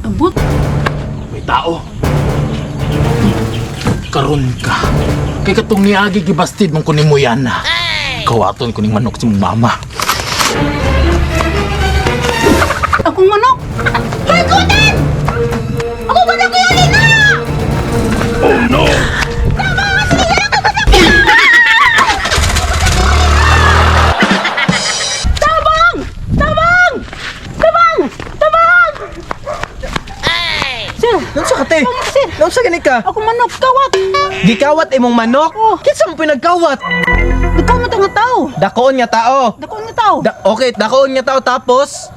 Abot. May tao. Karon ka. Kay katong niagi gibastid mong kunin mo yan na. Kawaton kuning manok si mong mama. Akong manok. Kagutan! Ako ba na kuyali na? Oh no! Tabang! Tabang! Tabang! Tabang! Sir, Nunsa ka te? sir. Nunsa gani ka? Ako manok, kawat. Gikawat imong manok? Oh. Kinsa mo pinagkawat? Ikaw mo nga tao. Dakoon nga tao. Dako nga tao. Okay, dakoon nga tao tapos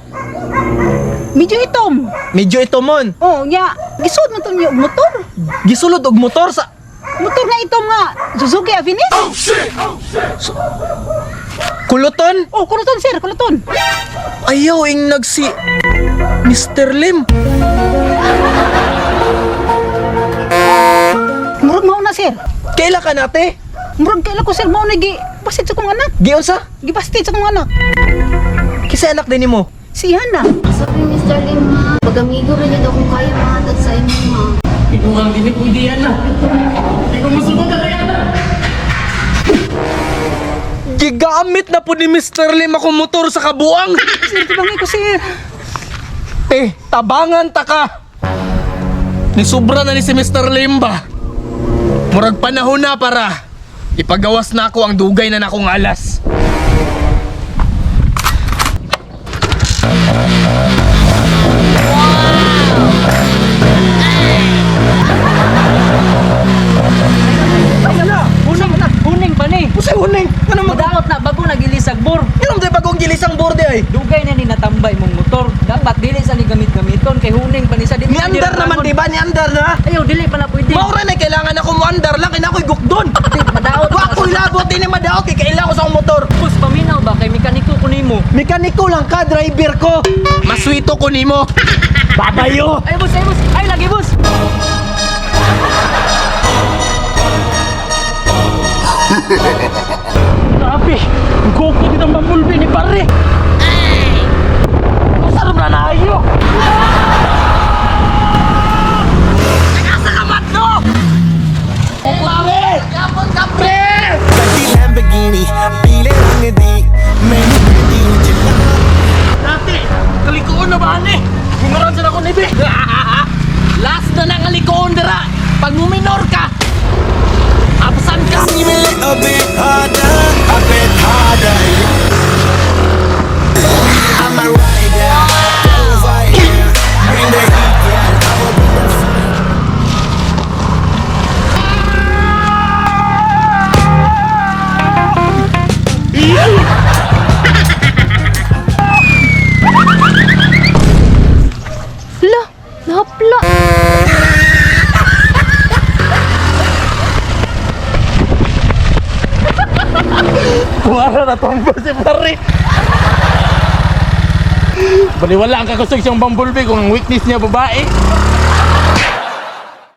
Medyo itom. medyo itomon. Oh, nya. Gisod mo to niyo motor. Gisulod og motor sa Motor nga itom nga. Suzuki Avinis. kuluton. Oh, kuluton sir, kuluton. Ayaw ing nagsi Mr. Lim. Murag mao na sir. Kaila ka nate? Murag kaila ko sir mao na gi. Basit sa kong anak. Giyon sa? Gibastid sa kong anak. Kisa anak din nimo. Si Hana. Sabi ni Mr. Lim, ma, pag-amigo rin yun kung kaya mahatag sa inyo, ma. Ikaw ang hindi pwede yan na. Ikaw musugot na yan na. Gigamit na po ni Mr. Lim ako motor sa kabuang. Sir, tibangi ko sir. Tabangan ta ka. Ni sobra na ni si Mr. Lim ba? Murag panahon na para ipagawas na ako ang dugay na nakong alas. Huning pa ni. Pusay huning. Ano mo? Madaot na bago nagilisag bor. Inom tayo bagong gilisang borde ay. Dugay na ni natambay mong motor. Dapat dili sa ni gamit-gamiton kay huning pa ni sa di. Ni andar naman diba? Ni andar na. Ayaw dili pa na pwede. Maura na kailangan ako mo andar lang. Kaya ako'y gukdon. Madaot. Wa ko'y labot din ni madaot. Kaya kailangan ko sa akong motor. Bus paminaw ba kay mekaniko ko nimo. Mekaniko lang ka, driver ko. Maswito ko nimo. Babayo. Ay bus, ay bus. Ay lagi bus. Grabe! Ang kuko ditang bambulbi ni pare! Ang sarap na nayo! Nakasakamat no! Kuklawe! Kapon kapre! Gatti Lamborghini, pile ngedi, many pretty chilla. Dati! Kalikoon na ba ni? Gumaran sa ako ni Be! Last na nang kalikoon dira! Pag muminor ka! Apasan ka! Seem a little bit harder, a bit harder. I'm a rider, over here, bring the heat, yeah. I will bring the fire. Hala, nahapla. Kuwara na tombo si pare! Baliwala ang kakusog siyang bambulbi kung ang weakness niya babae.